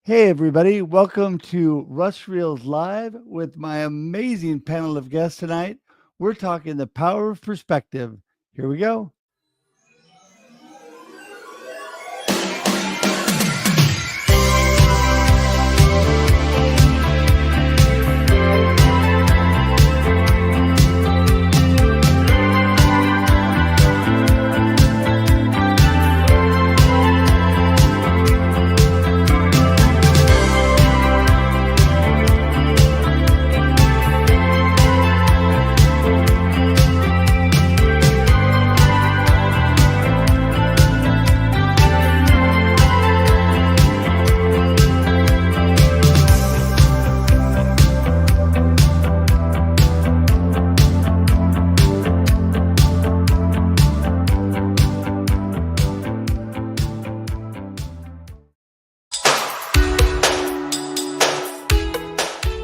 Hey, everybody. Welcome to Russ Reels Live with my amazing panel of guests tonight. We're talking the power of perspective. Here we go.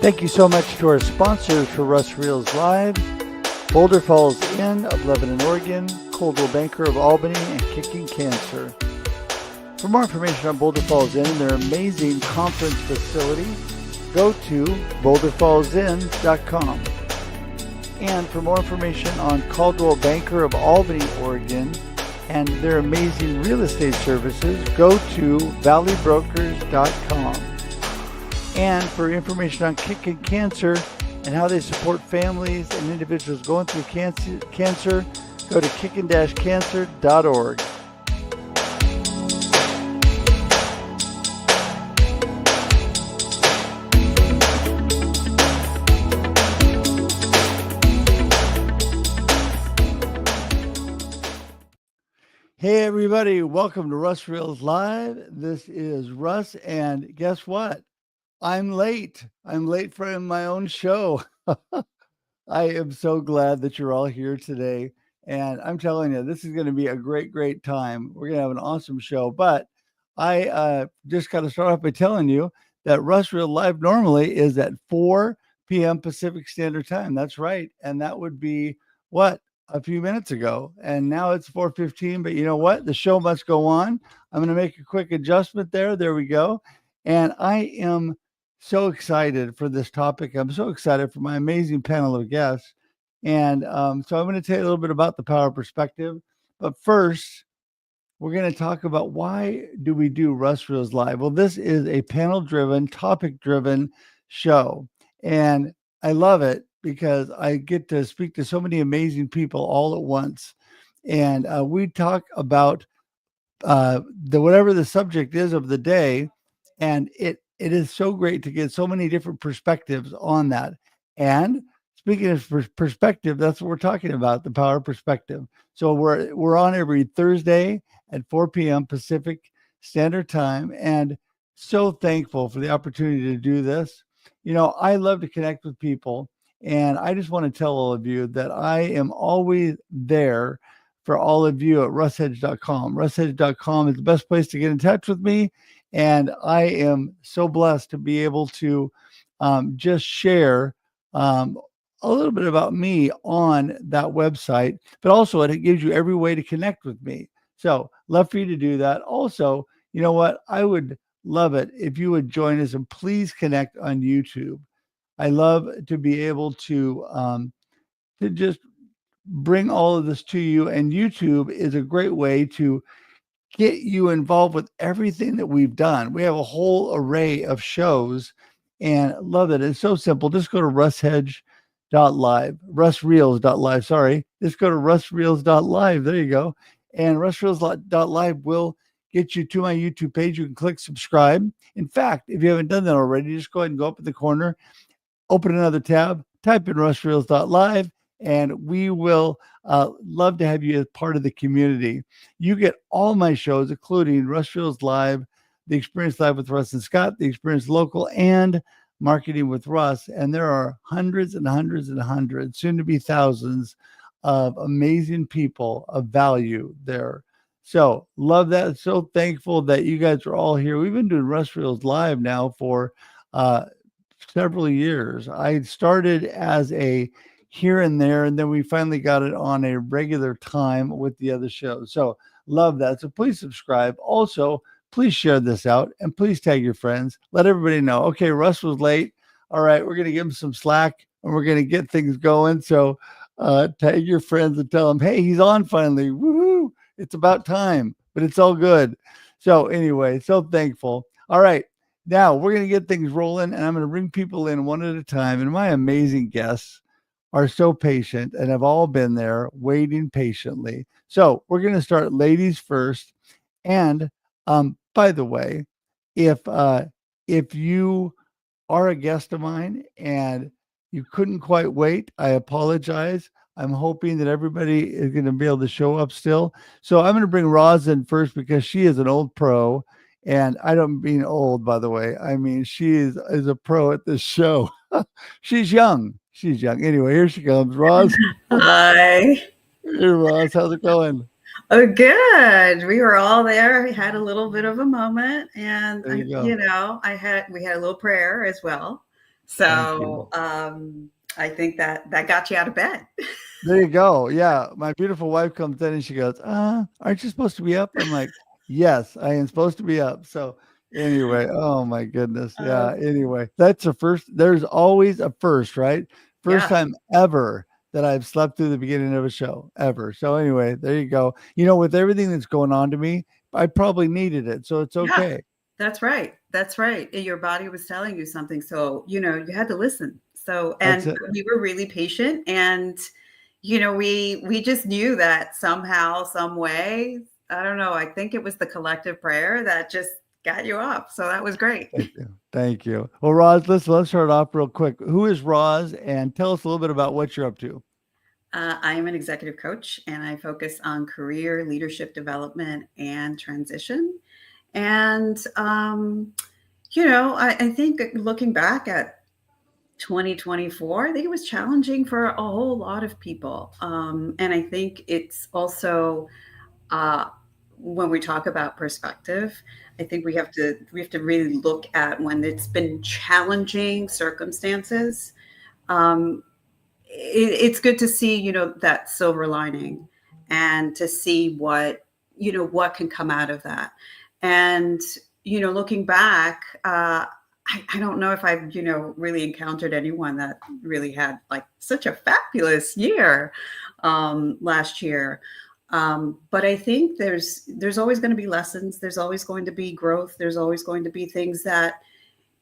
Thank you so much to our sponsors for Russ Reels Live, Boulder Falls Inn of Lebanon, Oregon, Coldwell Banker of Albany, and Kicking Cancer. For more information on Boulder Falls Inn and their amazing conference facility, go to boulderfallsinn.com. And for more information on Caldwell Banker of Albany, Oregon, and their amazing real estate services, go to valleybrokers.com. And for information on Kicking Cancer and how they support families and individuals going through cancer, go to kicking-cancer.org. Hey, everybody. Welcome to Russ Reels Live. This is Russ, and guess what? I'm late. I'm late for my own show. I am so glad that you're all here today. And I'm telling you, this is going to be a great, great time. We're going to have an awesome show. But I just got to start off by telling you that Russ Real Live normally is at 4 p.m. Pacific Standard Time. That's right. And that would be what? A few minutes ago. And now it's 4:15. But you know what? The show must go on. I'm going to make a quick adjustment there. There we go. And I am so excited for this topic. I'm so excited for my amazing panel of guests. And so I'm going to tell you a little bit about the power of perspective. But first, we're going to talk about why do we do Russ Reels Live? Well, this is a panel-driven, topic-driven show. And I love it because I get to speak to so many amazing people all at once. And we talk about whatever the subject is of the day, and it is so great to get so many different perspectives on that. And speaking of perspective, that's what we're talking about, the power of perspective. So we're on every Thursday at 4 p.m. Pacific Standard Time, and so thankful for the opportunity to do this. You know, I love to connect with people, and I just want to tell all of you that I am always there for all of you at russhedge.com. Russhedge.com is the best place to get in touch with me. And I am so blessed to be able to just share a little bit about me on that website, but also it gives you every way to connect with me. So love for you to do that. Also, you know what? I would love it if you would join us and please connect on YouTube. I love to be able to just bring all of this to you. And YouTube is a great way to get you involved with everything that we've done. We have a whole array of shows and love it. It's so simple. Just go to russreels.live. Sorry. Just go to russreels.live. There you go. And russreels.live will get you to my YouTube page. You can click subscribe. In fact, if you haven't done that already, just go ahead and go up in the corner, open another tab, type in russreels.live, and we will love to have you as part of the community. You get all my shows, including Russ Reels Live, The Experience Live with Russ and Scott, The Experience Local, and Marketing with Russ. And there are hundreds and hundreds and hundreds, soon to be thousands, of amazing people of value there. So love that. So thankful that you guys are all here. We've been doing Russ Reels Live now for several years. I started as a here and there, and then we finally got it on a regular time with the other shows. So love that. So please subscribe. Also, please share this out and please tag your friends. Let everybody know. Okay, Russ was late. All right, we're gonna give him some slack and we're gonna get things going. So tag your friends and tell them, hey, he's on finally. Woohoo! It's about time, but it's all good. So anyway, so thankful. All right, now we're gonna get things rolling, and I'm gonna bring people in one at a time. And my amazing guests are so patient and have all been there waiting patiently. So we're going to start ladies first. And by the way, if you are a guest of mine and you couldn't quite wait, I apologize. I'm hoping that everybody is going to be able to show up still. So I'm going to bring Roz in first because she is an old pro. And I don't mean old, by the way. I mean, she is a pro at this show. She's young. She's young. Anyway, here she comes. Roz. Hi. Hey, Roz. How's it going? Oh, good. We were all there. We had a little bit of a moment, and There you go. we had a little prayer as well. Thank you. I think that got you out of bed. There you go. Yeah. My beautiful wife comes in and she goes, aren't you supposed to be up? I'm like, yes, I am supposed to be up. So anyway, oh my goodness. Uh, Yeah. Anyway, that's a first. There's always a first, right? First yeah, time ever that I've slept through the beginning of a show ever. So anyway, there you go. With everything that's going on to me, I probably needed it. So it's yeah, okay. that's right. That's right. Your body was telling you something, so you had to listen. So, That's and it. we were really patient, and we just knew that somehow, some way, I don't know. I think it was the collective prayer that just got you up. So that was great. Thank you. Thank you. Well, Roz, let's start off real quick. Who is Roz? And tell us a little bit about what you're up to. I am an executive coach and I focus on career leadership development and transition. And, I think looking back at 2024, I think it was challenging for a whole lot of people. And I think it's also, uh, when we talk about perspective, I think we have to really look at when it's been challenging circumstances. Um, it's good to see that silver lining and to see what can come out of that. And looking back, I don't know if I've really encountered anyone that really had like such a fabulous year last year. But I think there's always going to be lessons, there's always going to be growth, there's always going to be things that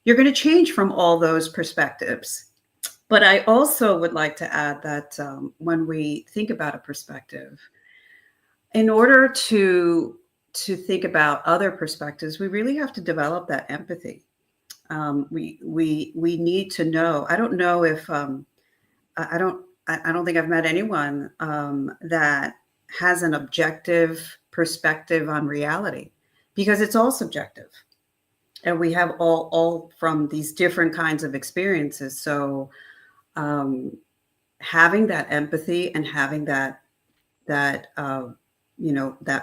you're going to change from all those perspectives. But I also would like to add that when we think about a perspective, in order to think about other perspectives, we really have to develop that empathy. We need to know. I don't know if I don't I don't think I've met anyone that has an objective perspective on reality, because it's all subjective, and we have all from these different kinds of experiences. So um, having that empathy and having that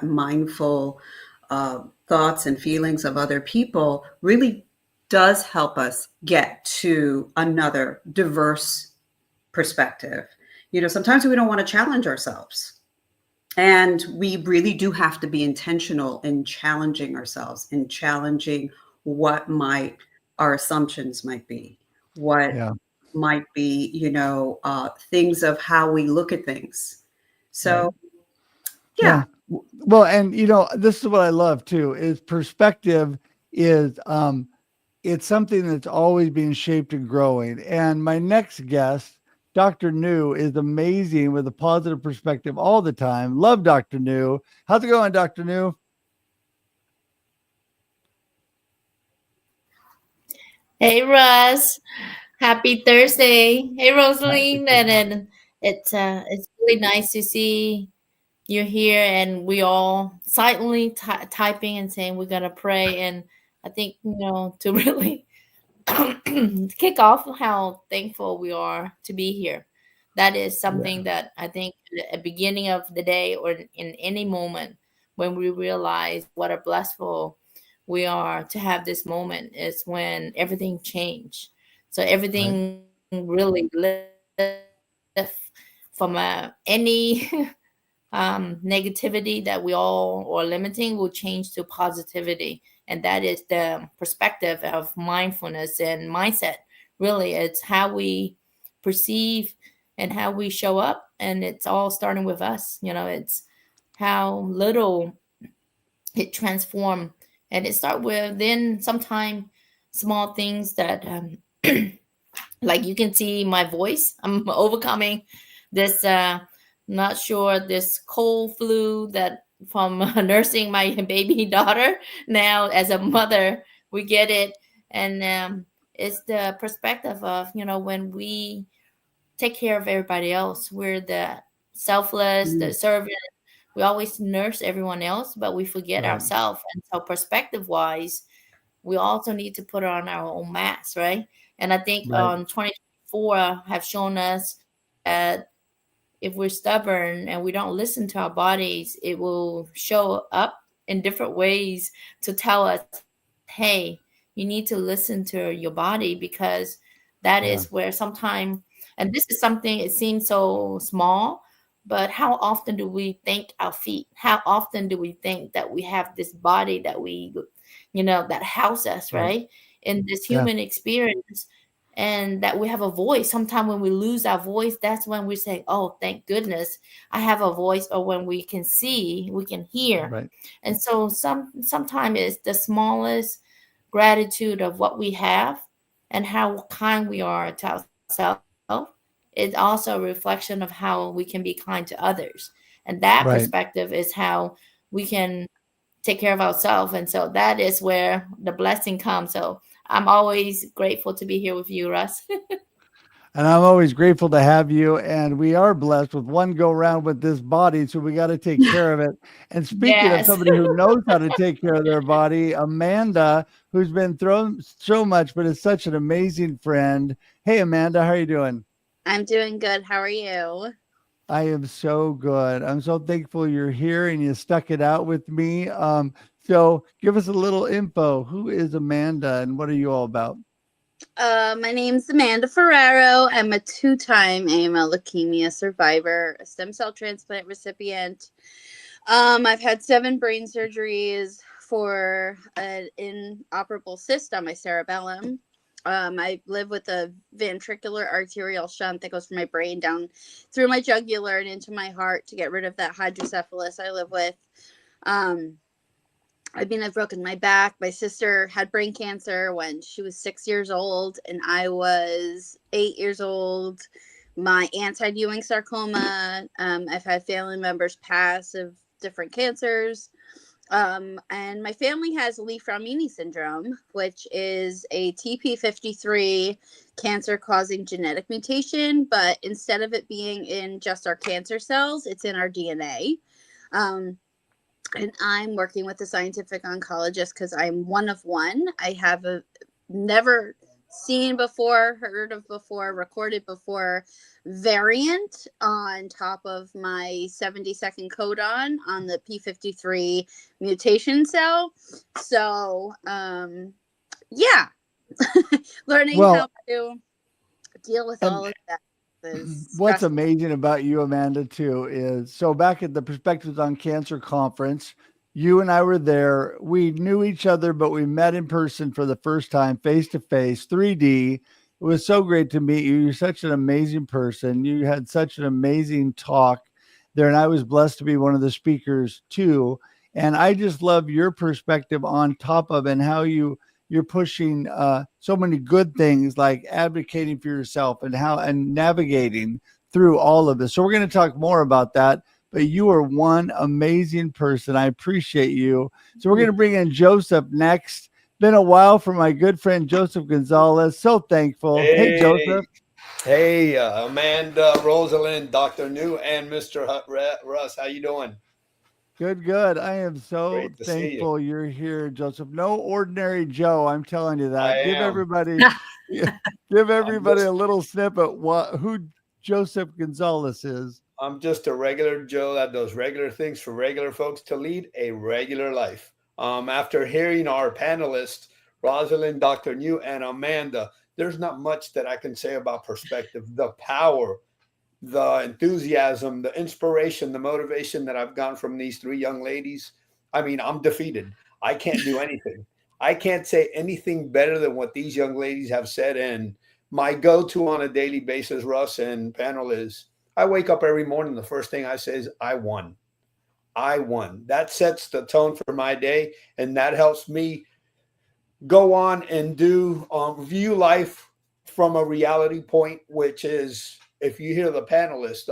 mindful uh, thoughts and feelings of other people really does help us get to another diverse perspective. Sometimes we don't want to challenge ourselves, and we really do have to be intentional in challenging ourselves, in challenging what might our assumptions might be, what Yeah. might be, things of how we look at things. Right. So, yeah, Yeah. Well, and this is what I love too is perspective is it's something that's always being shaped and growing. And my next guest, Dr. New, is amazing with a positive perspective all the time. Love Dr. New. How's it going, Dr. New? Hey Russ, happy Thursday. Hey Happy Rosalinde, and Thursday. then it's really nice to see you here, and we all silently typing and saying we're gonna pray, and I think to really kick off how thankful we are to be here. That is Yeah. something that I think at the beginning of the day or in any moment when we realize what a blissful we are to have this moment is when everything changed. So Right. everything really lift from any negativity that we all or limiting will change to positivity. And that is the perspective of mindfulness and mindset. Really, it's how we perceive and how we show up. And it's all starting with us. It's how little it transform. And it start with then sometime small things that like you can see my voice. I'm overcoming this not sure this cold flu that from nursing my baby daughter. Now as a mother we get it. And it's the perspective of when we take care of everybody else, we're the selfless, the Mm, servant. We always nurse everyone else, but we forget right, ourselves. And so perspective wise, we also need to put on our own mask, right? And I think right, 2024 have shown us that if we're stubborn and we don't listen to our bodies, it will show up in different ways to tell us, hey, you need to listen to your body, because that is yeah, where sometime, and this is something it seems so small, but how often do we thank our feet? How often do we think that we have this body that that house us, right, right? In this yeah, human experience, and that we have a voice. Sometimes when we lose our voice, that's when we say, oh, thank goodness I have a voice. Or when we can see, we can hear. right, And so sometimes it's the smallest gratitude of what we have and how kind we are to ourselves. It's also a reflection of how we can be kind to others. And that right. perspective is how we can take care of ourselves. And so that is where the blessing comes. So I'm always grateful to be here with you, Russ. And I'm always grateful to have you. And we are blessed with one go round with this body. So we got to take care of it. And speaking of Yes. somebody who knows how to take care of their body, Amanda, who's been through so much, but is such an amazing friend. Hey, Amanda, how are you doing? I'm doing good. How are you? I am so good. I'm so thankful you're here and you stuck it out with me. So give us a little info. Who is Amanda and what are you all about? My name's Amanda Ferraro. I'm a two-time AML leukemia survivor, a stem cell transplant recipient. I've had 7 brain surgeries for an inoperable cyst on my cerebellum. I live with a ventricular arterial shunt that goes from my brain down through my jugular and into my heart to get rid of that hydrocephalus I live with. I've broken my back. My sister had brain cancer when she was 6 years old, and I was 8 years old. My aunt's had Ewing sarcoma. I've had family members pass of different cancers. And my family has Li-Fraumeni syndrome, which is a TP53 cancer-causing genetic mutation, but instead of it being in just our cancer cells, it's in our DNA. And I'm working with a scientific oncologist because I'm one of one. I have a never seen before, heard of before, recorded before variant on top of my 72nd codon on the P53 mutation cell. So, yeah, learning Well, how to deal with and all of that is what's stressful. amazing about you, Amanda, too, is so back at the Perspectives on Cancer conference, you and I were there. We knew each other, but we met in person for the first time, face to face, 3D. It was so great to meet you. You're such an amazing person. You had such an amazing talk there, and I was blessed to be one of the speakers too. And I just love your perspective on top of and how you're pushing so many good things like advocating for yourself and how and navigating through all of this. So we're going to talk more about that. But you are one amazing person. I appreciate you. So we're going to bring in Joseph next. Been a while for my good friend Joseph Gonzalez. So thankful. Hey, Hey, Joseph. hey, Amanda, Rosalinde, Dr. New, and Mr. Russ. How you doing? Good, good. I am so Great to see you. thankful you're here, Joseph. No ordinary Joe. I'm telling you I that. Give am. everybody, give I'm everybody a just, little snippet who Joseph Gonzalez is. I'm just a regular Joe that does regular things for regular folks to lead a regular life. After hearing our panelists, Rosalind, Dr. New, and Amanda, there's not much that I can say about perspective. The power the enthusiasm, the inspiration, the motivation that I've gotten from these three young ladies, I mean, I'm defeated. I can't do anything. I can't say anything better than what these young ladies have said. And my go-to on a daily basis, Russ and panel, is I wake up every morning. The first thing I say is, I won. I won. That sets the tone for my day. And that helps me go on and do view life from a reality point, which is, if you hear the panelists,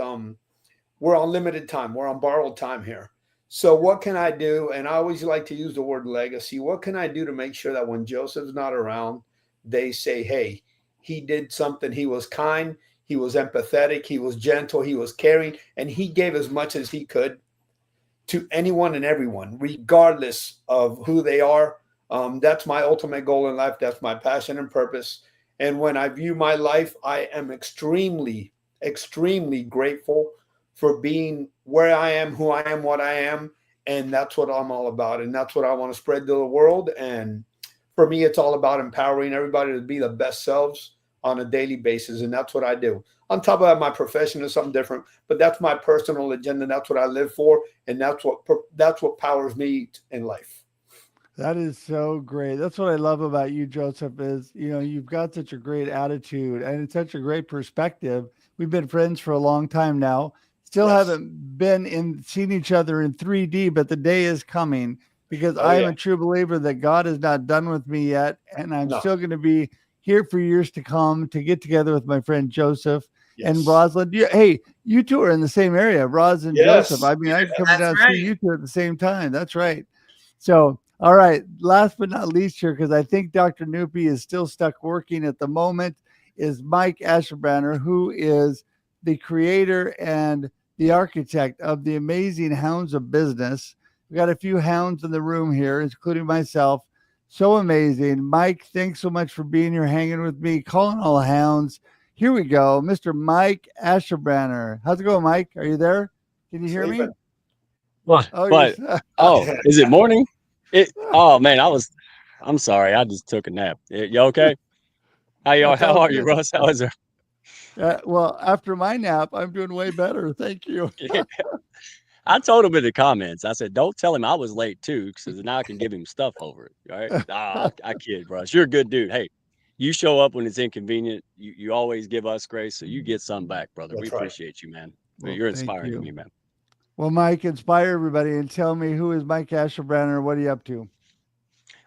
we're on limited time. We're on borrowed time here. So what can I do? And I always like to use the word legacy. What can I do to make sure that when Joseph's not around, they say, hey, he did something. He was kind. He was empathetic. He was gentle. He was caring. And he gave as much as he could to anyone and everyone, regardless of who they are. That's my ultimate goal in life. That's my passion and purpose. And when I view my life, I am extremely, extremely grateful for being where I am, who I am, what I am. And that's what I'm all about. And that's what I want to spread to the world. And for me, it's all about empowering everybody to be the best selves on a daily basis. And that's what I do. On top of that, my profession is something different, but that's my personal agenda. That's what I live for. And that's what powers me in life. That is so great. That's what I love about you, Joseph, is, you've got such a great attitude and it's such a great perspective. We've been friends for a long time now. Still Yes. haven't seen each other in 3D, but the day is coming because I am a true believer that God is not done with me yet. And I'm still going to be here for years to come to get together with my friend Joseph and Rosalind. You two are in the same area, Roz and Joseph. I mean, I come down and see you two at the same time. That's right. So, all right. Last but not least here, because I think Dr. Nupi is still stuck working at the moment, is Mike Ashabraner, who is the creator and the architect of the amazing Hounds of Business. We got a few hounds in the room here, including myself. So amazing. Mike, thanks so much for being here, hanging with me, calling all hounds. Here we go. Mr. Mike Ashabraner. How's it going, Mike? Are you there? Can you hear me? What? Is it morning? I'm sorry. I just took a nap. You okay? How are you, Russ? How is it? Well, after my nap, I'm doing way better. Thank you. I told him in the comments, I said, don't tell him I was late too, because now I can give him stuff over it. All right. I kid, Russ. You're a good dude. Hey, you show up when it's inconvenient. You always give us grace, so you get some back, brother. We appreciate you, man. Well, you're inspiring to me, man. Well, Mike, inspire everybody and tell me, who is Mike Ashabraner? What are you up to?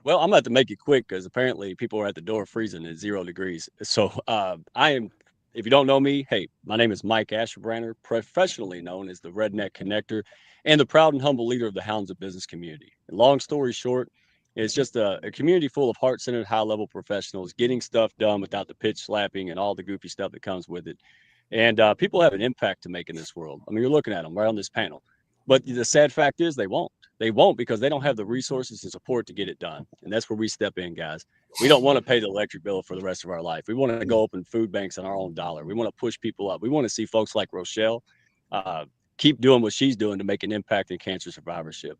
Well, I'm going to have to make it quick because apparently people are at the door freezing at 0 degrees. So I am, if you don't know me, hey, my name is Mike Ashabraner, professionally known as the Redneck Connector and the proud and humble leader of the Hounds of Business community. And long story short, it's just a community full of heart-centered, high-level professionals getting stuff done without the pitch slapping and all the goofy stuff that comes with it. And people have an impact to make in this world. I mean, you're looking at them right on this panel. But the sad fact is they won't. They won't because they don't have the resources and support to get it done. And that's where we step in, guys. We don't want to pay the electric bill for the rest of our life. We want to go open food banks on our own dollar. We want to push people up. We want to see folks like Rochelle keep doing what she's doing to make an impact in cancer survivorship.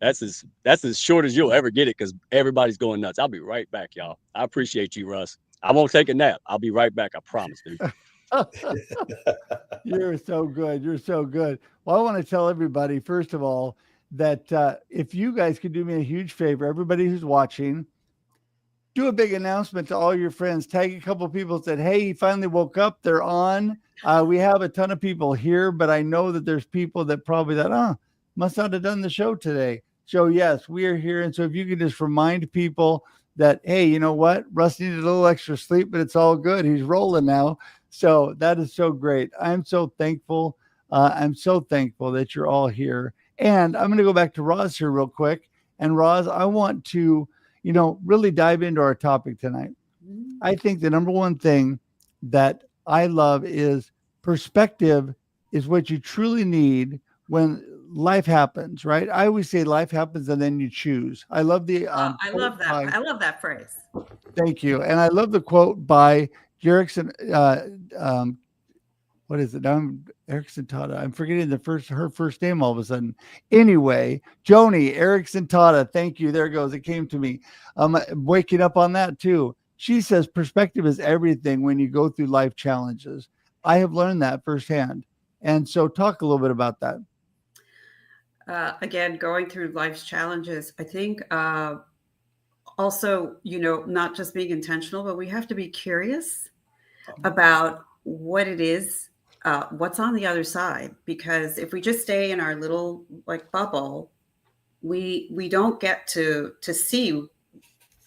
That's as short as you'll ever get it because everybody's going nuts. I'll be right back, y'all. I appreciate you, Russ. I won't take a nap. I'll be right back. I promise, dude. You're so good. You're so good. Well, I want to tell everybody, first of all, that if you guys could do me a huge favor, everybody who's watching, do a big announcement to all your friends. Tag a couple of people that, hey, he finally woke up. They're on. We have a ton of people here, but I know that there's people that probably must not have done the show today. So yes, we are here. And so if you could just remind people that, hey, you know what? Russ needed a little extra sleep, but it's all good. He's rolling now. So that is so great. I'm so thankful. I'm so thankful that you're all here. And I'm going to go back to Roz here real quick. And Roz, I want to, really dive into our topic tonight. I think the number one thing that I love is perspective is what you truly need when life happens, right? I always say life happens and then you choose. I love the I love that. I love that phrase. Thank you. And I love the quote by Erickson. What is it? Erickson Tata. I'm forgetting her first name all of a sudden. Anyway, Joni Erickson Tata. Thank you. There it goes. It came to me. I'm waking up on that too. She says perspective is everything when you go through life challenges. I have learned that firsthand. And so talk a little bit about that. Again, going through life's challenges, I think also, not just being intentional, but we have to be curious about what it is, what's on the other side. Because if we just stay in our little like bubble, we don't get to see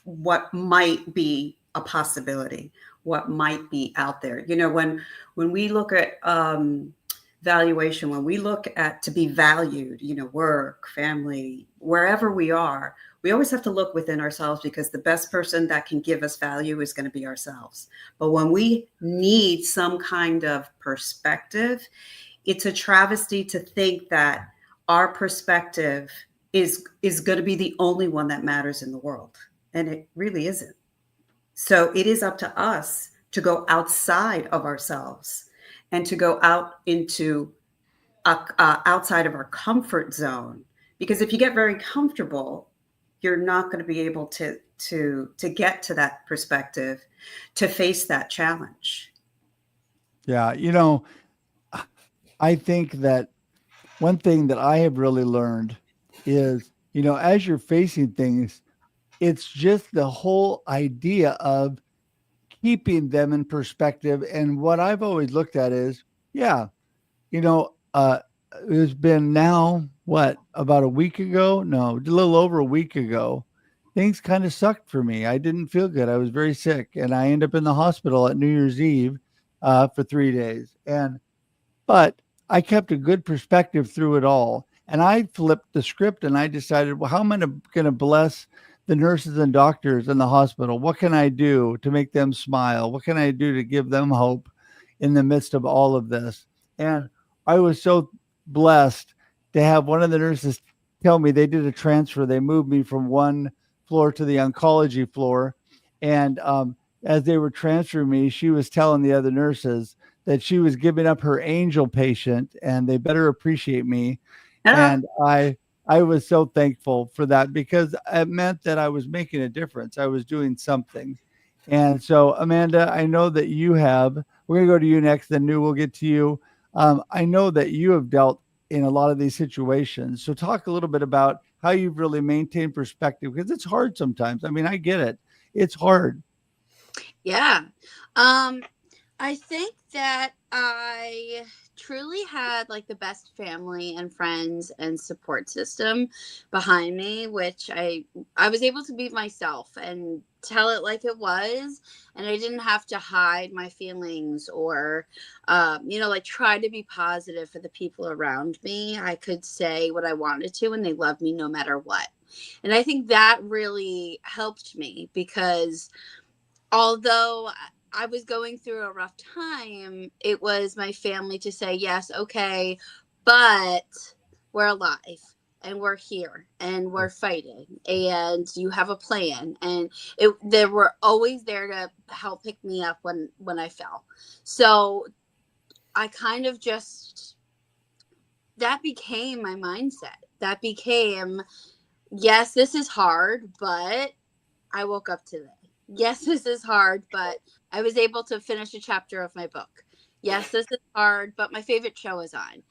what might be a possibility, what might be out there. When we look at valuation, when we look at to be valued, work, family, wherever we are, we always have to look within ourselves, because the best person that can give us value is going to be ourselves. But when we need some kind of perspective, it's a travesty to think that our perspective is going to be the only one that matters in the world. And it really isn't. So it is up to us to go outside of ourselves and to go out into outside of our comfort zone. Because if you get very comfortable, you're not going to be able to get to that perspective, to face that challenge. Yeah. I think that one thing that I have really learned is, as you're facing things, it's just the whole idea of keeping them in perspective. And what I've always looked at is, it's been now, about a week ago? No, a little over a week ago. Things kind of sucked for me. I didn't feel good. I was very sick, and I ended up in the hospital at New Year's Eve for 3 days. But I kept a good perspective through it all. And I flipped the script and I decided, well, how am I going to bless the nurses and doctors in the hospital? What can I do to make them smile? What can I do to give them hope in the midst of all of this? And I was so blessed to have one of the nurses tell me they did a transfer. They moved me from one floor to the oncology floor. And as they were transferring me, she was telling the other nurses that she was giving up her angel patient and they better appreciate me. And I was so thankful for that, because it meant that I was making a difference. I was doing something. And so, Amanda, I know that we're going to go to you next, then New, we'll get to you. I know that you have dealt in a lot of these situations. So talk a little bit about how you've really maintained perspective, because it's hard sometimes. I mean, I get it. It's hard. Yeah. I think that I truly had like the best family and friends and support system behind me, which I was able to be myself and tell it like it was. And I didn't have to hide my feelings or, like try to be positive for the people around me. I could say what I wanted to, and they loved me no matter what. And I think that really helped me, because although I was going through a rough time, it was my family to say, yes, okay, but we're alive and we're here and we're fighting and you have a plan. And they were always there to help pick me up when I fell. So I kind of that became my mindset. That became, yes, this is hard, but I woke up today. Yes, this is hard, but I was able to finish a chapter of my book. Yes, this is hard, but my favorite show is on.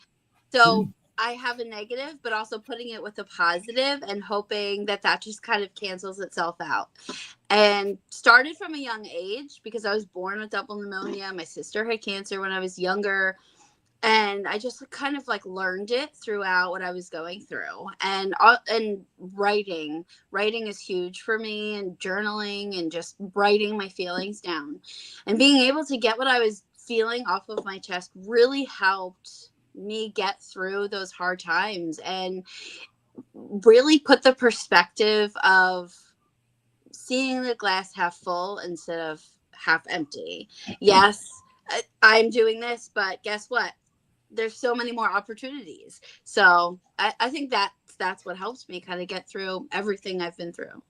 So I have a negative, but also putting it with a positive and hoping that just kind of cancels itself out. And started from a young age, because I was born with double pneumonia. My sister had cancer when I was younger. And I just kind of like learned it throughout what I was going through. And writing is huge for me, and journaling and just writing my feelings down and being able to get what I was feeling off of my chest really helped me get through those hard times and really put the perspective of seeing the glass half full instead of half empty. Yes, I'm doing this, but guess what? There's so many more opportunities. So I think that's what helps me kind of get through everything I've been through.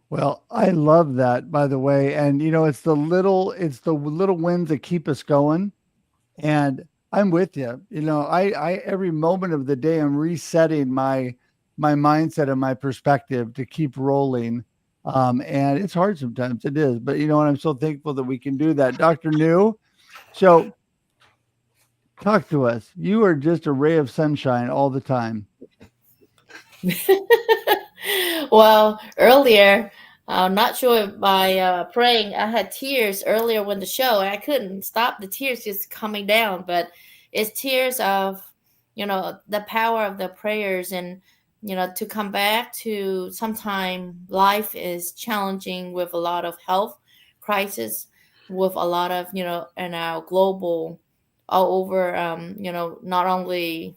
Well, I love that, by the way. And it's the little wins that keep us going. And I'm with you. I every moment of the day I'm resetting my mindset and my perspective to keep rolling. And it's hard sometimes, it is. But and I'm so thankful that we can do that. Dr. New, so Talk to us. You are just a ray of sunshine all the time. Well, earlier, I'm not sure if by praying, I had tears earlier when the show, and I couldn't stop the tears just coming down. But it's tears of, the power of the prayers, and to come back to sometime life is challenging with a lot of health crisis, with a lot of in our global, all over, not only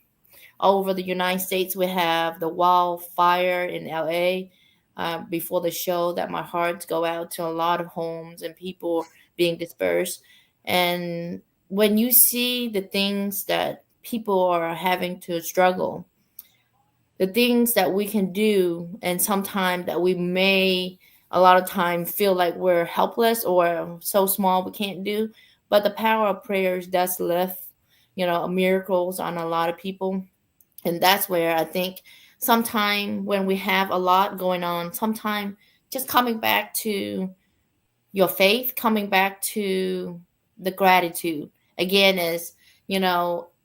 all over the United States. We have the wildfire in LA. Before the show, that my hearts go out to a lot of homes and people being dispersed. And when you see the things that people are having to struggle, the things that we can do, and sometimes that we may a lot of time feel like we're helpless or so small we can't do, but the power of prayers does lift miracles on a lot of people. And that's where I think sometime when we have a lot going on, sometime just coming back to your faith, coming back to the gratitude again is,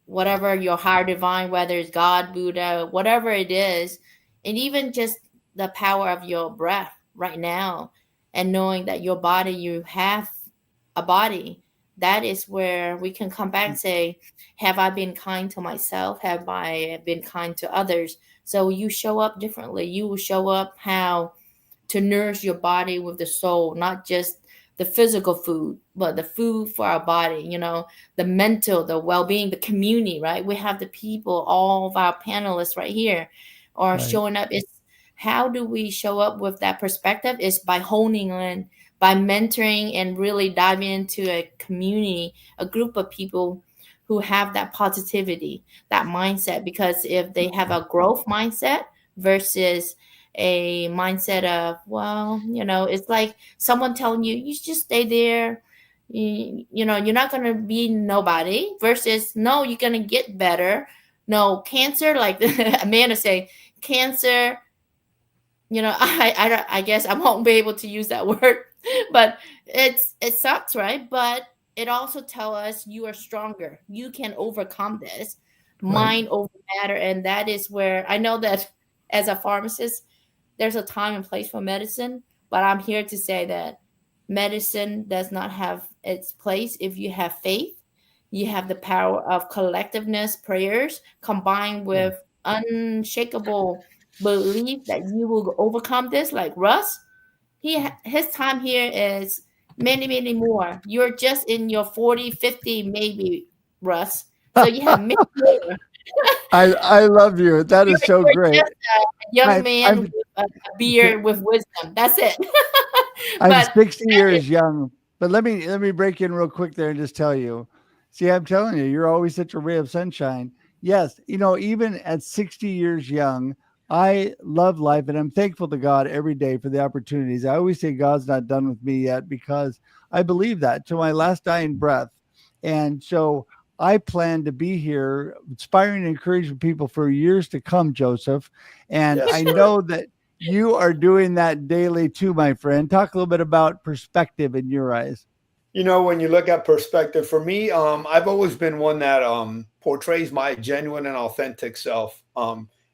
whatever your higher divine, whether it's God, Buddha, whatever it is, and even just the power of your breath right now, and knowing that your body, you have a body, that is where we can come back and say, have I been kind to myself? Have I been kind to others? So you show up differently. You will show up how to nourish your body with the soul, not just the physical food, but the food for our body, the mental, the well-being, the community, right? We have the people, all of our panelists right here are Right. showing up. It's how do we show up with that perspective is by honing in, by mentoring and really diving into a community, a group of people who have that positivity, that mindset. Because if they have a growth mindset versus a mindset of, well, it's like someone telling you, you just stay there. You're not going to be nobody versus, no, you're going to get better. No, cancer, like Amanda say, cancer, I guess I won't be able to use that word, but it sucks, right? But it also tell us you are stronger. You can overcome this. Right. Mind over matter. And that is where I know that as a pharmacist, there's a time and place for medicine, but I'm here to say that medicine does not have its place if you have faith. You have the power of collectiveness, prayers, combined with unshakable belief that you will overcome this. Like Russ, his time here is many, many more. You're just in your 40, 50, maybe, Russ. So you have many more. I love you. That is so You're great. just a young man I'm with a beard with wisdom. That's it. I'm But 60 years young, but let me break in real quick there and just tell you. See, I'm telling you, you're always such a ray of sunshine. Yes, even at 60 years young, I love life and I'm thankful to God every day for the opportunities. I always say God's not done with me yet because I believe that to my last dying breath. And so I plan to be here inspiring and encouraging people for years to come, Joseph. And Yes, I sir. know that you are doing that daily too, my friend. Talk a little bit about perspective in your eyes. When you look at perspective, for me, I've always been one that portrays my genuine and authentic self.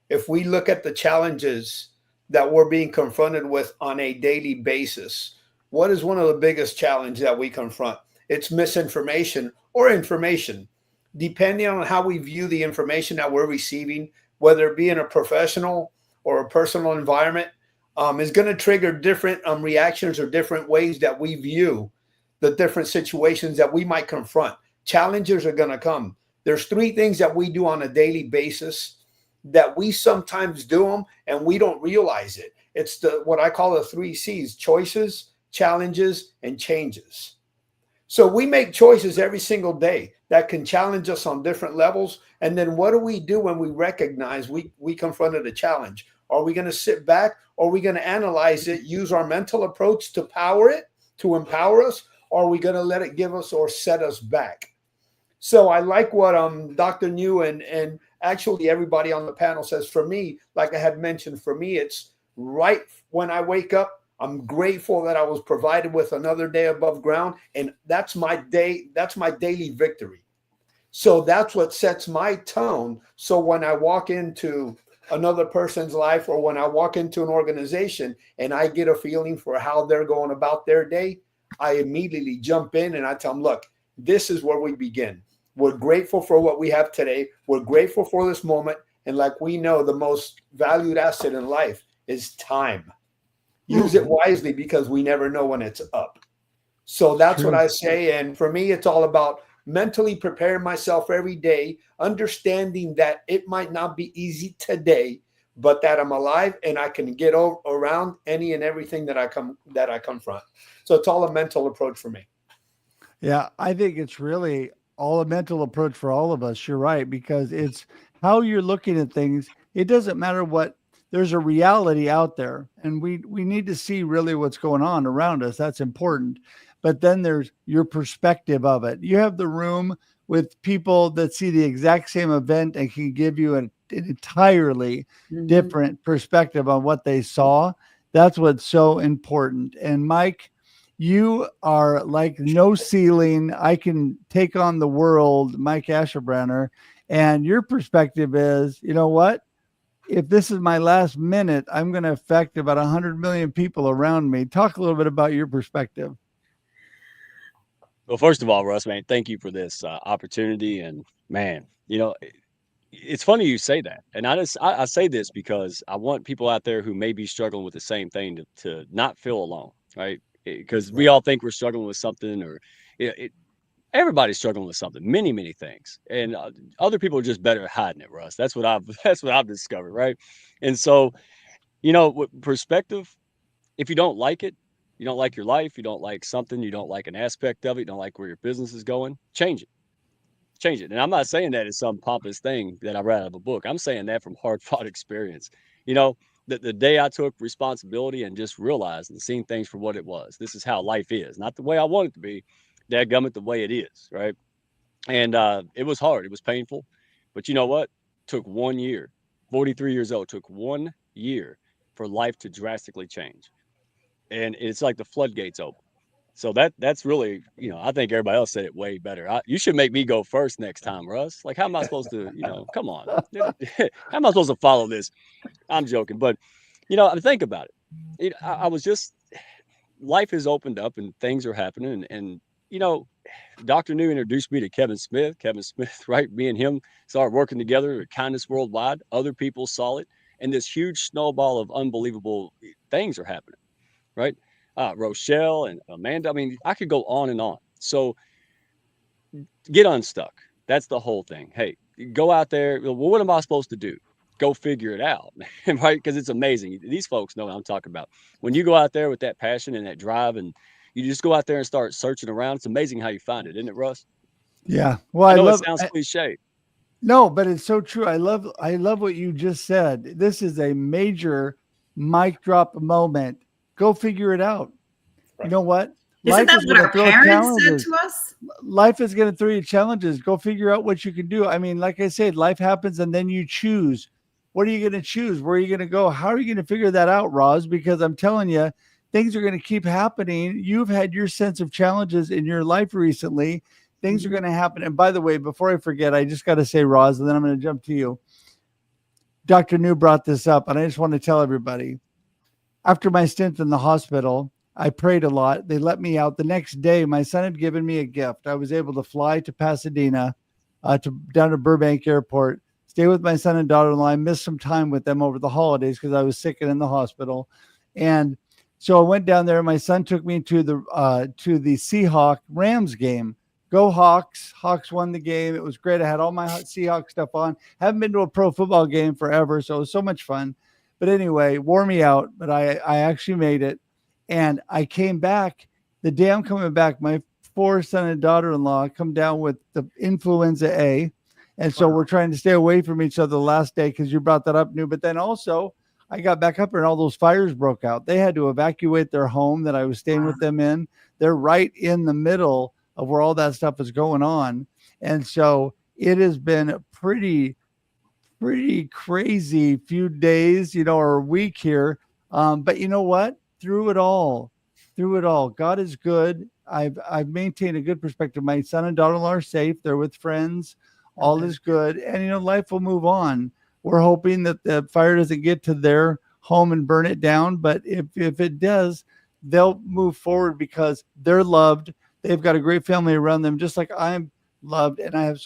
If we look at the challenges that we're being confronted with on a daily basis, what is one of the biggest challenges that we confront? It's misinformation or information, depending on how we view the information that we're receiving, whether it be in a professional or a personal environment, is going to trigger different reactions or different ways that we view the different situations that we might confront. Challenges are going to come. There's three things that we do on a daily basis that we sometimes do them and we don't realize it. It's what I call the 3 C's: choices, challenges, and changes. So we make choices every single day that can challenge us on different levels. And then what do we do when we recognize we confronted a challenge? Are we going to sit back, or are we going to analyze it, use our mental approach to power it, to empower us, or are we going to let it give us or set us back? So I like what Dr. New and actually everybody on the panel says. For me, like I had mentioned, for me, it's right when I wake up, I'm grateful that I was provided with another day above ground. And that's my day. That's my daily victory. So that's what sets my tone. So when I walk into another person's life, or when I walk into an organization and I get a feeling for how they're going about their day, I immediately jump in and I tell them, look, this is where we begin. We're grateful for what we have today. We're grateful for this moment. And like we know, the most valued asset in life is time. Use it wisely, because we never know when it's up. So that's what I say. And for me, it's all about mentally preparing myself every day, understanding that it might not be easy today, but that I'm alive and I can get around any and everything that I confront. So it's all a mental approach for me. Yeah, I think it's really all a mental approach for all of us. You're right, because it's how you're looking at things. It doesn't matter what, there's a reality out there, and we need to see really what's going on around us. That's important. But then there's your perspective of it. You have the room with people that see the exact same event and can give you an entirely different perspective on what they saw. That's what's so important. And Mike, you are like no ceiling. I can take on the world, Mike Ashabraner. And your perspective is, you know what? If this is my last minute, I'm going to affect about 100 million people around me. Talk a little bit about your perspective. Well, first of all, Russ, man, thank you for this opportunity. And man, it's funny you say that. And I say this because I want people out there who may be struggling with the same thing to not feel alone, right? Because we all think we're struggling with something, or everybody's struggling with something, many things, and other people are just better at hiding it, Russ. That's what I've discovered, right? And so, with perspective, if you don't like it, you don't like your life, you don't like something, you don't like an aspect of it, you don't like where your business is going, change it. And I'm not saying that as some pompous thing that I read out of a book. I'm saying that from hard fought experience. You know, the day I took responsibility and just realized and seen things for what it was. This is how life is, not the way I want it to be. Dadgummit, the way it is, right? And it was hard. It was painful. But you know what? Took 1 year. 43 years old. Took 1 year for life to drastically change. And it's like the floodgates open. So that's really, I think everybody else said it way better. You should make me go first next time, Russ. Like, how am I supposed to, come on. How am I supposed to follow this? I'm joking. But, I think about it. I was just, life has opened up and things are happening. And Dr. New introduced me to Kevin Smith. Kevin Smith, right? Me and him started working together at Kindness Worldwide. Other people saw it. And this huge snowball of unbelievable things are happening, right? Rochelle and Amanda. I mean, I could go on and on. So get unstuck. That's the whole thing. Hey, go out there. Well, what am I supposed to do? Go figure it out, right? Because it's amazing. These folks know what I'm talking about. When you go out there with that passion and that drive, and you just go out there and start searching around, it's amazing how you find it, isn't it, Russ? Yeah. Well, I know it sounds cliche. No, but it's so true. I love what you just said. This is a major mic drop moment. Go figure it out. You know what? Isn't that what our parents said to us? Life is going to throw you challenges. Go figure out what you can do. I mean, like I said, life happens and then you choose. What are you going to choose? Where are you going to go? How are you going to figure that out, Roz? Because I'm telling you, things are going to keep happening. You've had your sense of challenges in your life recently. Things are going to happen. And by the way, before I forget, I just got to say, Roz, and then I'm going to jump to you. Dr. New brought this up, and I just want to tell everybody. After my stint in the hospital, I prayed a lot. They let me out. The next day, my son had given me a gift. I was able to fly to Pasadena, down to Burbank Airport, stay with my son and daughter-in-law. I missed some time with them over the holidays because I was sick and in the hospital. And so I went down there. My son took me to the Seahawk Rams game. Go Hawks. Hawks won the game. It was great. I had all my Seahawks stuff on. Haven't been to a pro football game forever, so it was so much fun. But anyway, wore me out, but I actually made it. And I came back. The day I'm coming back, my 4 son and daughter-in-law come down with the influenza A. And so we're trying to stay away from each other the last day because you brought that up, New. But then also, I got back up and all those fires broke out. They had to evacuate their home that I was staying with them in. They're right in the middle of where all that stuff is going on. And so it has been a pretty crazy few days, or a week here. But you know what? Through it all, God is good. I've maintained a good perspective. My son and daughter-in-law are safe. They're with friends. all is good, and life will move on. We're hoping that the fire doesn't get to their home and burn it down, but if it does, they'll move forward because they're loved. They've got a great family around them, just like I'm loved, and I have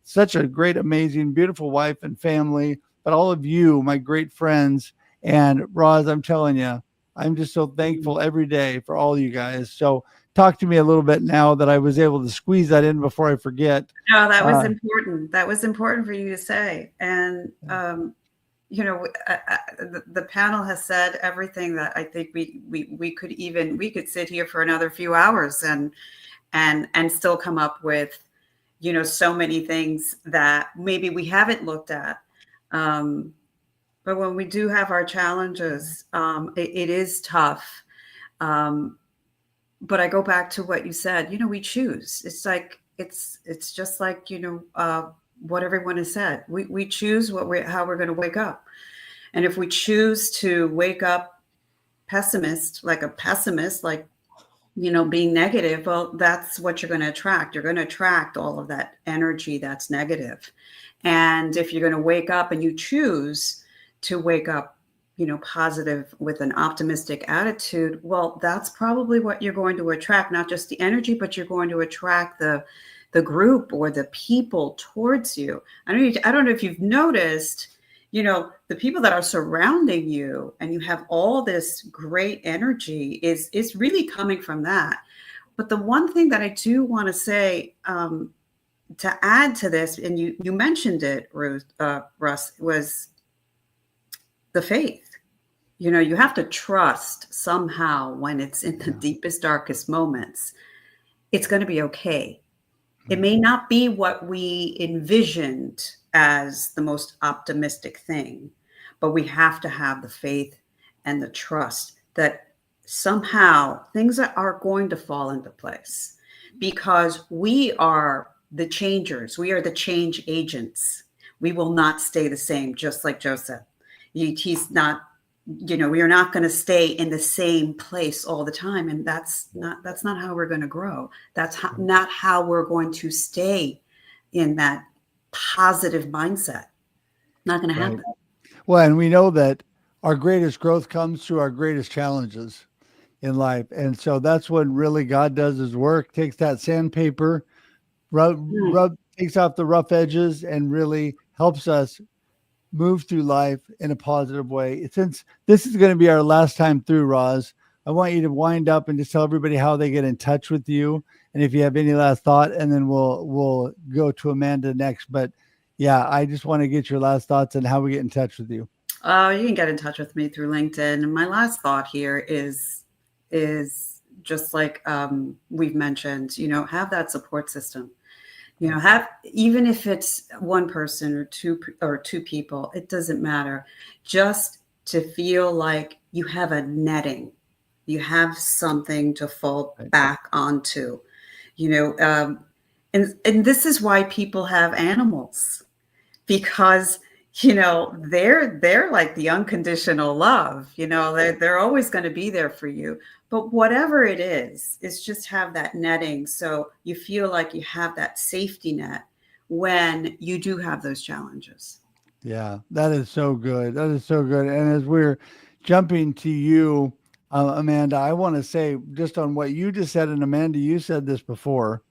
such a great, amazing, beautiful wife and family. But all of you, my great friends, and Roz, I'm telling you, I'm just so thankful every day for all you guys. So talk to me a little bit now that I was able to squeeze that in before I forget. No, that was important. That was important for you to say. And, the panel has said everything that I think we could sit here for another few hours and still come up with, so many things that maybe we haven't looked at. But when we do have our challenges, it is tough. But I go back to what you said, we choose. It's like, it's just like, what everyone has said. We choose how we're going to wake up. And if we choose to wake up pessimist, like being negative, well, that's what you're going to attract. You're going to attract all of that energy that's negative. And if you're going to wake up and you choose to wake up, positive with an optimistic attitude, well, that's probably what you're going to attract, not just the energy, but you're going to attract the group or the people towards you. I don't know if you've noticed, the people that are surrounding you and you have all this great energy is really coming from that. But the one thing that I do want to say, to add to this, and you mentioned it, Russ, was the faith. You have to trust somehow when it's in the deepest, darkest moments, it's going to be okay. It may not be what we envisioned as the most optimistic thing, but we have to have the faith and the trust that somehow things are going to fall into place, because we are the changers. We are the change agents. We will not stay the same, just like Joe said. He's not, we are not going to stay in the same place all the time. And that's not how we're going to grow. That's not how we're going to stay in that positive mindset. Not going to happen. Well, and we know that our greatest growth comes through our greatest challenges in life. And so that's when really God does his work, takes that sandpaper, takes off the rough edges, and really helps us move through life in a positive way. Since this is going to be our last time through, Roz, I want you to wind up and just tell everybody how they get in touch with you, and if you have any last thought, and then we'll go to Amanda next. But yeah, I just want to get your last thoughts on how we get in touch with you. You can get in touch with me through LinkedIn. And my last thought here is just like we've mentioned, have that support system. Have, even if it's one person or two people, it doesn't matter. Just to feel like you have a netting, you have something to fall back onto, and this is why people have animals, because they're like the unconditional love. They're always going to be there for you. But whatever it is just have that netting, so you feel like you have that safety net when you do have those challenges. Yeah, that is so good. That is so good. And as we're jumping to you, Amanda, I want to say just on what you just said, and Amanda, you said this before,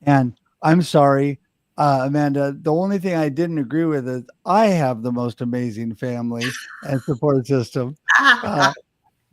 and I'm sorry, Amanda, the only thing I didn't agree with is I have the most amazing family and support system.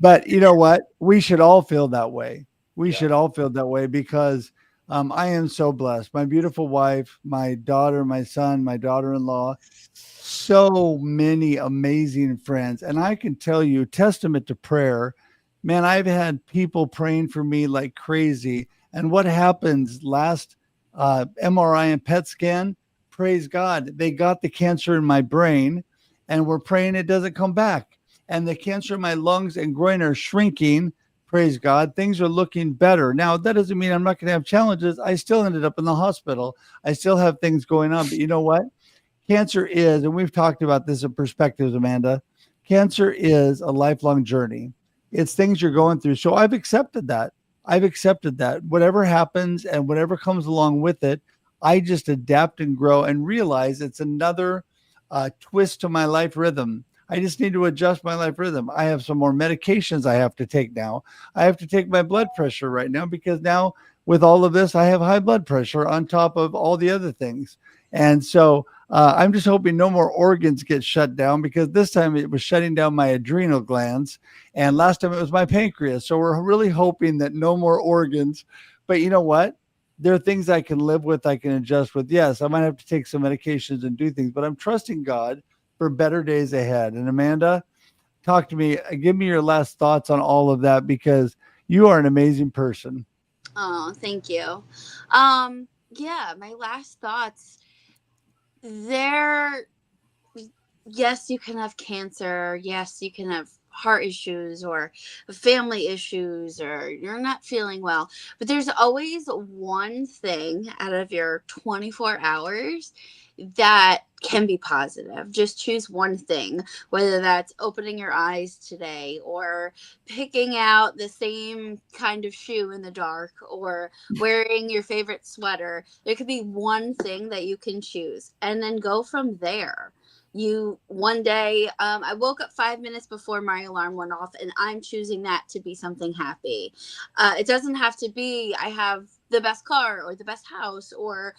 But you know what? We should all feel that way. We should all feel that way, because I am so blessed. My beautiful wife, my daughter, my son, my daughter-in-law, so many amazing friends. And I can tell you, testament to prayer, man, I've had people praying for me like crazy. And what happens last MRI and PET scan, praise God, they got the cancer in my brain, and we're praying it doesn't come back. And the cancer in my lungs and groin are shrinking. Praise God. Things are looking better. Now, that doesn't mean I'm not going to have challenges. I still ended up in the hospital. I still have things going on. But you know what? Cancer is, and we've talked about this in perspectives, Amanda, cancer is a lifelong journey. It's things you're going through. So I've accepted that. Whatever happens and whatever comes along with it, I just adapt and grow and realize it's another twist to my life rhythm. I just need to adjust my life rhythm. I have some more medications I have to take now. I have to take my blood pressure right now because now with all of this, I have high blood pressure on top of all the other things. And so I'm just hoping no more organs get shut down because this time it was shutting down my adrenal glands. And last time it was my pancreas. So we're really hoping that no more organs. But you know what? There are things I can live with, I can adjust with. Yes, I might have to take some medications and do things, but I'm trusting God for better days ahead. And Amanda, talk to me, give me your last thoughts on all of that because you are an amazing person. Oh, thank you. Yeah, my last thoughts. There, yes, you can have cancer. Yes, you can have heart issues or family issues or you're not feeling well. But there's always one thing out of your 24 hours that can be positive. Just choose one thing, whether that's opening your eyes today or picking out the same kind of shoe in the dark or wearing your favorite sweater. There could be one thing that you can choose and then go from there. You one day, I woke up 5 minutes before my alarm went off, and I'm choosing that to be something happy. It doesn't have to be I have the best car or the best house or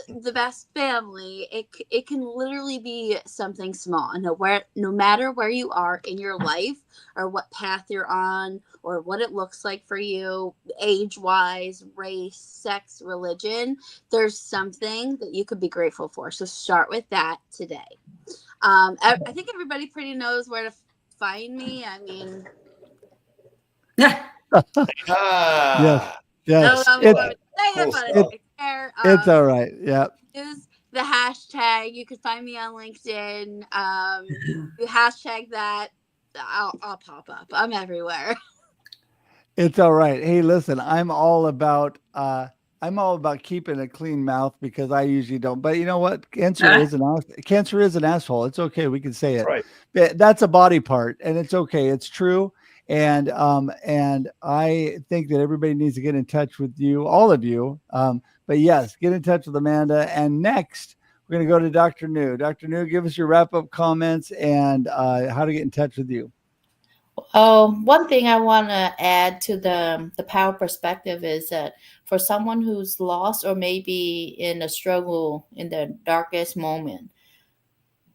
the best family. It can literally be something small. And no matter where you are in your life or what path you're on or what it looks like for you, age wise, race, sex, religion, there's something that you could be grateful for. So start with that today. I think everybody pretty knows where to find me. I mean, Yes, Ah, yes. I don't know if It, I'm saying cool it, but stuff. it, it's there. it's all right. Yeah. Use the hashtag. You can find me on LinkedIn. You hashtag that. I'll pop up. I'm everywhere. It's all right. Hey, listen, I'm all about keeping a clean mouth because I usually don't. But you know what? Cancer is an asshole. It's okay. We can say That's it. right. But that's a body part and it's okay. It's true. And I think that everybody needs to get in touch with you, all of you. But yes, get in touch with Amanda. And next, we're going to go to Dr. New. Dr. New, give us your wrap up comments and how to get in touch with you. Oh, one thing I want to add to the power perspective is that for someone who's lost or maybe in a struggle in the darkest moment,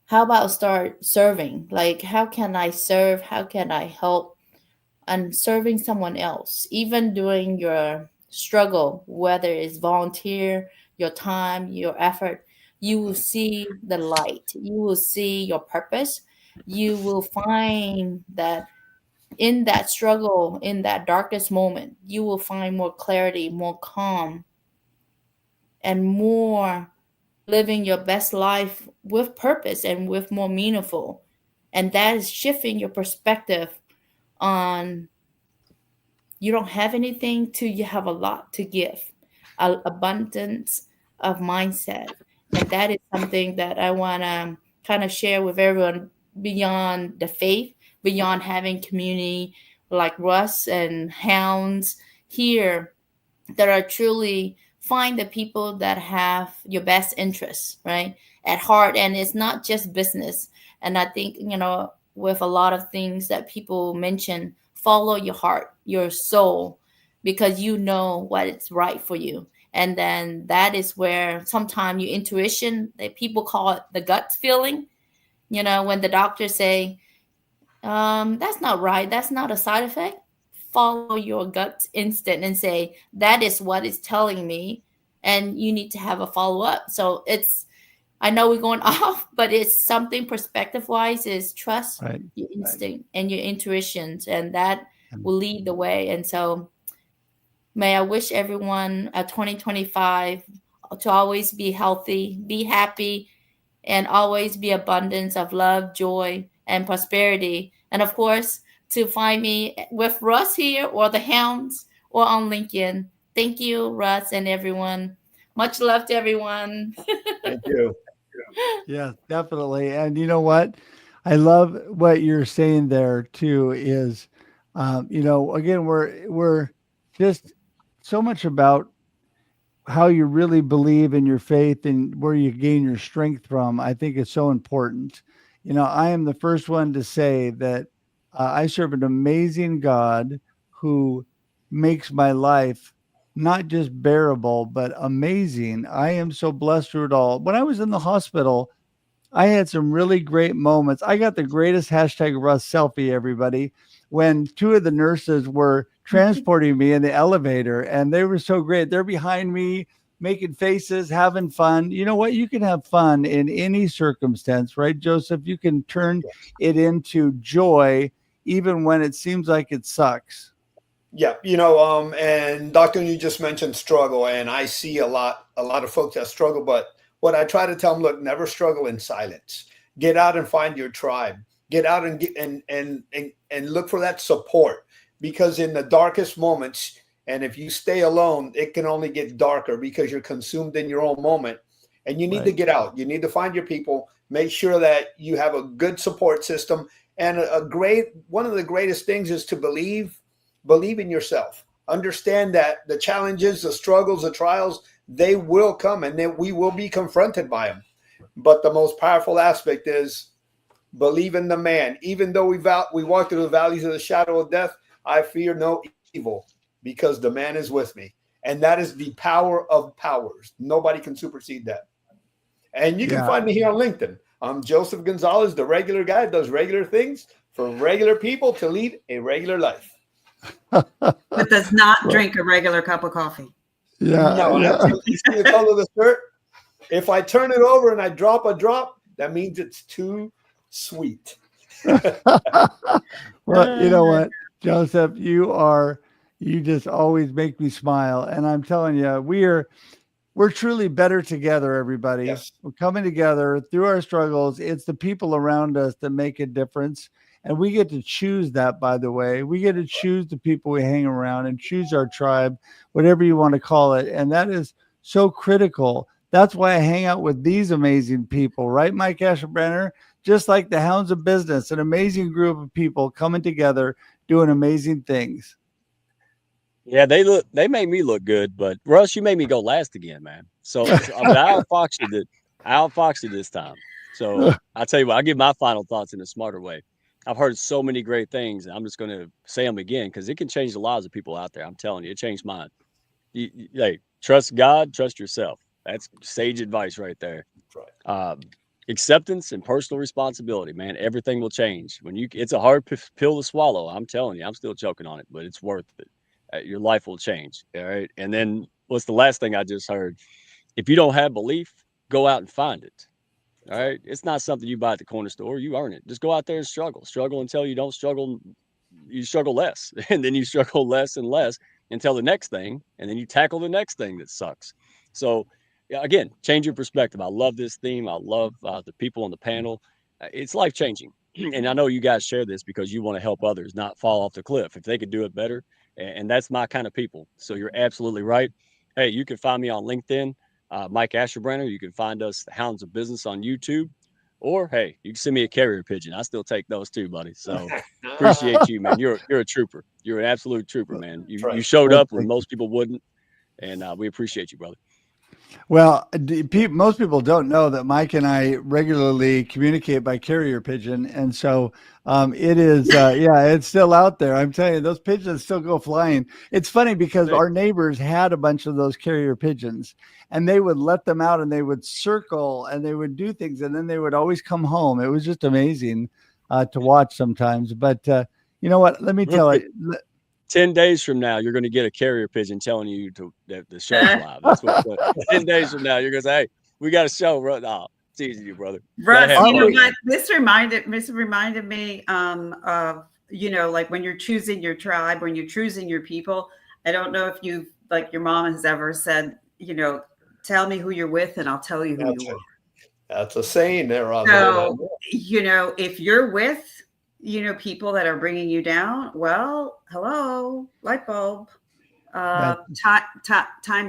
how about start serving? Like, how can I serve? How can I help? And serving someone else, even during your struggle, whether it's volunteer, your time, your effort, you will see the light. You will see your purpose. You will find that in that struggle, in that darkest moment, you will find more clarity, more calm, and more living your best life with purpose and with more meaningful. And that is shifting your perspective on you don't have anything to you have a lot to give, abundance of mindset. And that is something that I want to kind of share with everyone beyond the faith, beyond having community like Russ and Hounds here that are truly find the people that have your best interests, right, at heart. And it's not just business. And I think, with a lot of things that people mention, follow your heart, your soul, because you know what is right for you. And then that is where sometimes your intuition, that people call it the gut feeling, when the doctors say, that's not right. That's not a side effect. Follow your gut instinct and say, that is what it's telling me. And you need to have a follow up. So I know we're going off, but it's something perspective wise is trust Right. your instinct and your intuitions, and that will lead the way. And so may I wish everyone a 2025 to always be healthy, be happy, and always be abundance of love, joy, and prosperity. And of course, to find me with Russ here or the Hounds or on LinkedIn. Thank you, Russ, and everyone. Much love to everyone. Thank you. Yeah, definitely. And you know what? I love what you're saying there too is again, we're just so much about how you really believe in your faith and where you gain your strength from, I think is so important. I am the first one to say that I serve an amazing God who makes my life not just bearable, but amazing. I am so blessed through it all. When I was in the hospital, I had some really great moments. I got the greatest hashtag Russ selfie, everybody, when two of the nurses were transporting me in the elevator, and they were so great. They're behind me making faces, having fun. You know what? You can have fun in any circumstance, right, Joseph? You can turn it into joy even when it seems like it sucks. Yeah, and Doctor, you just mentioned struggle, and I see a lot of folks that struggle. But what I try to tell them, look, never struggle in silence. Get out and find your tribe. Get out and get and look for that support, because in the darkest moments, and if you stay alone, it can only get darker because you're consumed in your own moment. And you need to get out. You need to find your people. Make sure that you have a good support system. And one of the greatest things is to believe in yourself. Understand that the challenges, the struggles, the trials, they will come, and then we will be confronted by them. But the most powerful aspect is believe in the man. Even though we walk through the valleys of the shadow of death, I fear no evil, because the man is with me. And that is the power of powers. Nobody can supersede that. And you can find me here on LinkedIn. I'm Joseph Gonzalez, the regular guy, does regular things for regular people to lead a regular life. But does not drink a regular cup of coffee. No, you see the color of the shirt? If I turn it over and I drop a drop, that means it's too sweet. Well, you know what, Joseph, you just always make me smile. And I'm telling you, we're truly better together, everybody. Yes. We're coming together through our struggles. It's the people around us that make a difference. And we get to choose that, by the way. We get to choose the people we hang around and choose our tribe, whatever you want to call it. And that is so critical. That's why I hang out with these amazing people, right, Mike Ashabraner? Just like the Hounds of Business, an amazing group of people coming together, doing amazing things. Yeah, they made me look good, but Russ, you made me go last again, man. So I outfoxed you this time. So I'll tell you what, I'll give my final thoughts in a smarter way. I've heard so many great things, and I'm just going to say them again because it can change the lives of people out there. I'm telling you, it changed mine. Hey, trust God, trust yourself. That's sage advice right there. Right. Acceptance and personal responsibility, man. Everything will change it's a hard pill to swallow. I'm telling you, I'm still choking on it, but it's worth it. Your life will change. All right. And then what's the last thing I just heard? If you don't have belief, go out and find it. All right. It's not something you buy at the corner store. You earn it. Just go out there and struggle until you don't struggle. You struggle less, and then you struggle less and less until the next thing. And then you tackle the next thing that sucks. So again, change your perspective. I love this theme. I love the people on the panel. It's life changing. And I know you guys share this because you want to help others not fall off the cliff. If they could do it better, and that's my kind of people. So you're absolutely right. Hey, you can find me on LinkedIn, Mike Ashabraner. You can find us, the Hounds of Business, on YouTube. Or, hey, you can send me a carrier pigeon. I still take those too, buddy. So appreciate you, man. You're a trooper. You're an absolute trooper, man. You showed up when most people wouldn't, and we appreciate you, brother. Well, most people don't know that Mike and I regularly communicate by carrier pigeon. And so it is, it's still out there. I'm telling you, those pigeons still go flying. It's funny because our neighbors had a bunch of those carrier pigeons, and they would let them out and they would circle and they would do things, and then they would always come home. It was just amazing to watch sometimes. But you know what? Let me tell you. 10 days from now, you're going to get a carrier pigeon telling you that the show's live. That's what 10 days from now, you're going to say, hey, we got a show. No, it's easy to do, brother. Russ, you know what? This reminded me of, like when you're choosing your tribe, when you're choosing your people. I don't know if you've, like your mom has ever said, tell me who you're with and I'll tell you who you are. That's a saying there. So, if you're with, people that are bringing you down, well, hello, light bulb, time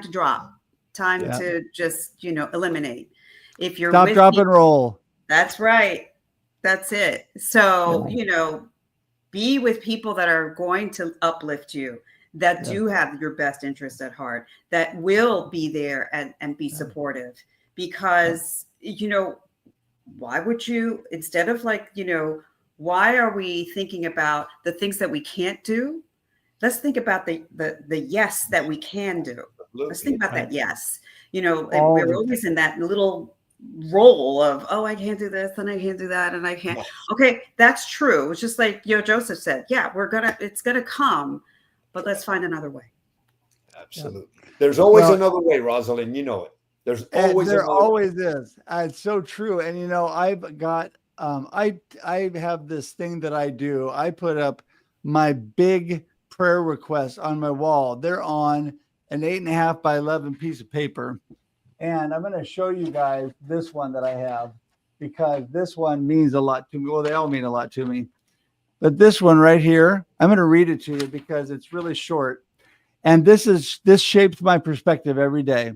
to drop, time to just, decimonate. If you're stop, drop, and roll. That's right. That's it. So, be with people that are going to uplift you, that do have your best interest at heart, that will be there and be supportive. Because, why would you, instead of why are we thinking about the things that we can't do? Let's think about the yes that we can do. Let's think about that yes. We're always in that little role of, oh, I can't do this and I can't do that and I can't. Okay, that's true. It's just like Joseph said. Yeah, it's gonna come, but let's find another way. Absolutely. There's always another way, Rosalind. You know it. There's always there another always way. is. It's so true. And I've got I have this thing that I do. I put up my big prayer requests on my wall. They're on an 8.5 by 11 piece of paper. And I'm going to show you guys this one that I have, because this one means a lot to me. Well, they all mean a lot to me. But this one right here, I'm going to read it to you because it's really short. And this shapes my perspective every day.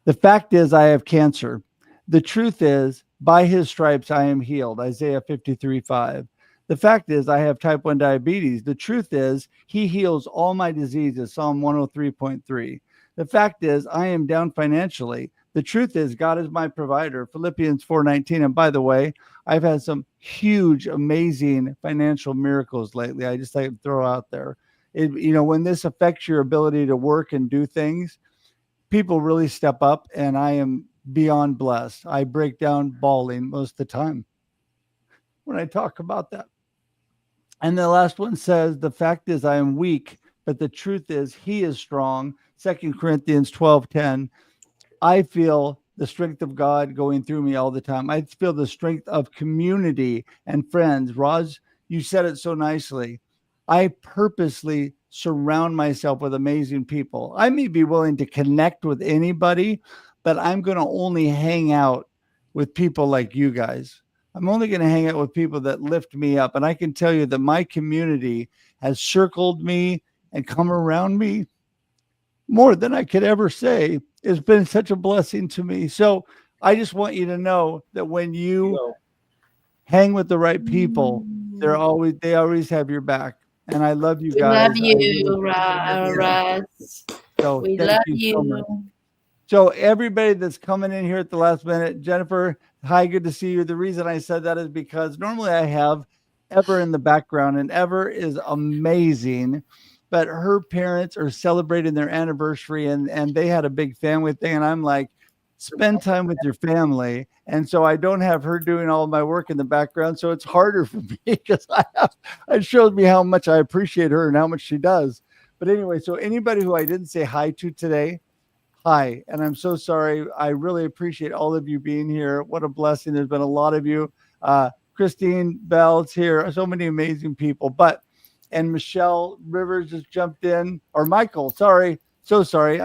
The fact is, I have cancer. The truth is, by his stripes, I am healed. Isaiah 53:5. The fact is, I have type 1 diabetes. The truth is, he heals all my diseases. Psalm 103.3. The fact is, I am down financially. The truth is, God is my provider. Philippians 4:19. And by the way, I've had some huge, amazing financial miracles lately. I just like to throw out there. When this affects your ability to work and do things, people really step up, and I am beyond blessed. I break down bawling most of the time when I talk about that. And the last one says, the fact is I am weak, but the truth is he is strong. 2 Corinthians 12:10. I feel the strength of God going through me all the time. I feel the strength of community and friends. Roz, you said it so nicely. I purposely surround myself with amazing people. I may be willing to connect with anybody, but I'm going to only hang out with people like you guys. I'm only going to hang out with people that lift me up. And I can tell you that my community has circled me and come around me more than I could ever say. It's been such a blessing to me. So I just want you to know that when you hang with the right people, they always have your back. And I love you We guys. love you, Russ. So We thank love you so much. you. So everybody that's coming in here at the last minute, Jennifer, hi, good to see you. The reason I said that is because normally I have Ever in the background, and Ever is amazing, but her parents are celebrating their anniversary, and they had a big family thing, and I'm like, spend time with your family. And so I don't have her doing all of my work in the background, so it's harder for me because it shows me how much I appreciate her and how much she does. But anyway, so anybody who I didn't say hi to today, hi, and I'm so sorry. I really appreciate all of you being here. What a blessing. There's been a lot of you. Christine Bell's here. So many amazing people. And Michelle Rivers just jumped in. Or Michael, sorry. So sorry.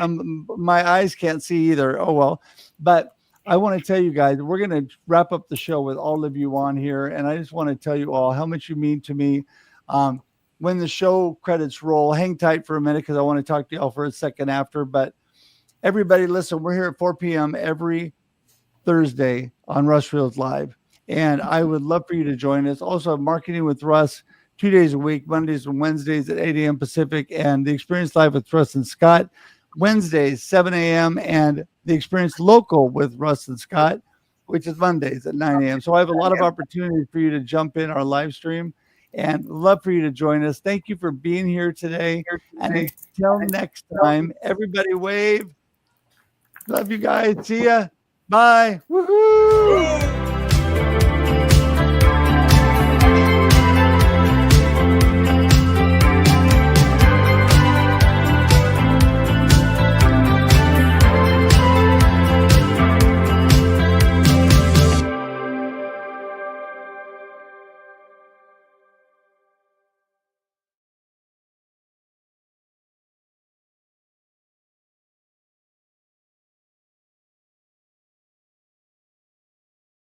My eyes can't see either. Oh, well. But I want to tell you guys, we're going to wrap up the show with all of you on here. And I just want to tell you all how much you mean to me. When the show credits roll, hang tight for a minute because I want to talk to y'all for a second after. But everybody, listen, we're here at 4 p.m. every Thursday on Russ Reels Live. And I would love for you to join us. Also, Marketing with Russ, 2 days a week, Mondays and Wednesdays at 8 a.m. Pacific. And the Experience Live with Russ and Scott, Wednesdays, 7 a.m. And the Experience Local with Russ and Scott, which is Mondays at 9 a.m. So I have a lot of opportunities for you to jump in our live stream, and love for you to join us. Thank you for being here today. And until next time, everybody wave. Love you guys. See ya. Bye. Woohoo!